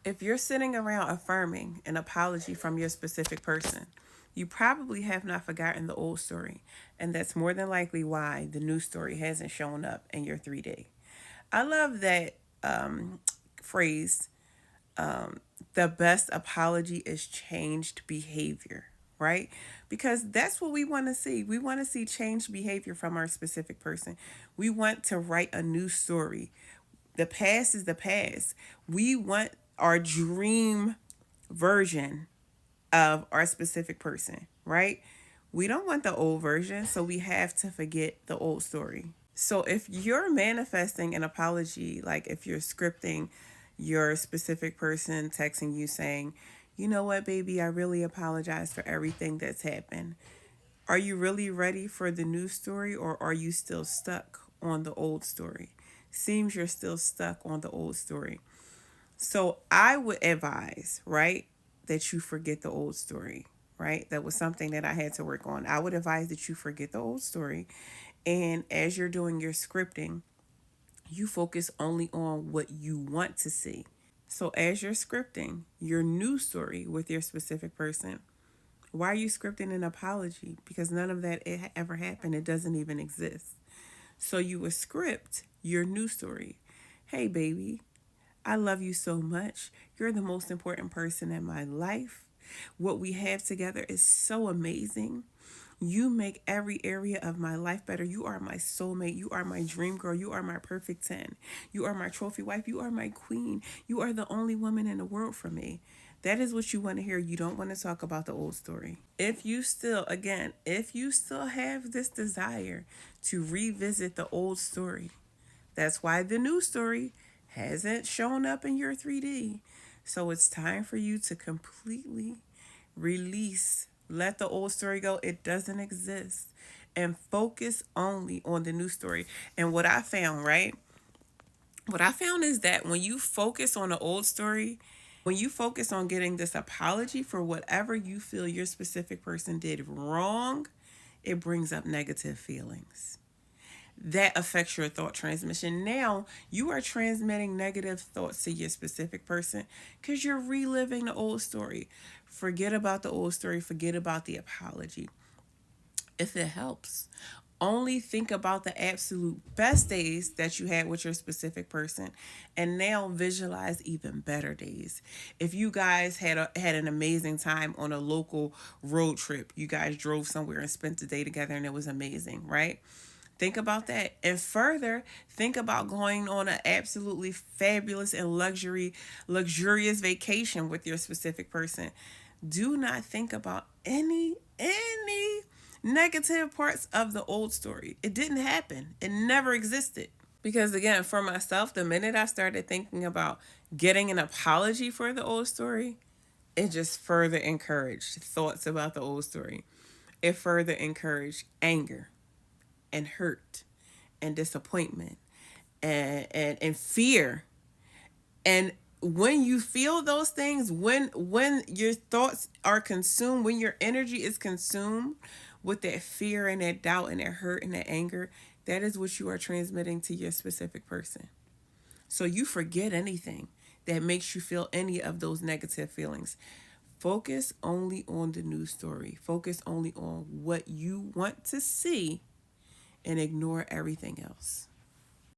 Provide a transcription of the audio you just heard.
If you're sitting around affirming an apology from your specific person, you probably have not forgotten the old story, and that's more than likely why the new story hasn't shown up in your 3D. I love that phrase, the best apology is changed behavior, right? Because that's what we want to see. We want to see changed behavior from our specific person. We want to write a new story. The past is the past. We want our dream version of our specific person, right? We don't want the old version, so we have to forget the old story. So if you're manifesting an apology, like if you're scripting your specific person texting you saying, you know what, baby, I really apologize for everything that's happened. Are you really ready for the new story, or are you still stuck on the old story? Seems you're still stuck on the old story. So I would advise, right, that you forget the old story, right? That was something that I had to work on. I would advise that you forget the old story. And as you're doing your scripting, you focus only on what you want to see. So as you're scripting your new story with your specific person, why are you scripting an apology? Because none of that ever happened. It doesn't even exist. So you would script your new story. Hey, baby, I love you so much. You're the most important person in my life. What we have together is so amazing. You make every area of my life better. You are my soulmate. You are my dream girl. You are my perfect 10. You are my trophy wife. You are my queen. You are the only woman in the world for me. That is what you want to hear. You don't want to talk about the old story. If you still, again, if you still have this desire to revisit the old story, that's why the new story hasn't shown up in your 3D. So it's time for you to completely release, let the old story go. It doesn't exist. And focus only on the new story. And what I found, right? What I found is that when you focus on the old story, when you focus on getting this apology for whatever you feel your specific person did wrong, it brings up negative feelings. That affects your thought transmission. Now you are transmitting negative thoughts to your specific person because you're reliving the old story. Forget about the old story, forget about the apology. If it helps, only think about the absolute best days that you had with your specific person, and now visualize even better days. If you guys had an amazing time on a local road trip, you guys drove somewhere and spent the day together and it was amazing, right? Think about that. And further, think about going on an absolutely fabulous and luxurious vacation with your specific person. Do not think about any negative parts of the old story. It didn't happen. It never existed. Because again, for myself, the minute I started thinking about getting an apology for the old story, it just further encouraged thoughts about the old story. It further encouraged anger and hurt and disappointment and fear. And when you feel those things, when your thoughts are consumed, when your energy is consumed with that fear and that doubt and that hurt and that anger, that is what you are transmitting to your specific person. So you forget anything that makes you feel any of those negative feelings. Focus only on the news story. Focus only on what you want to see and ignore everything else.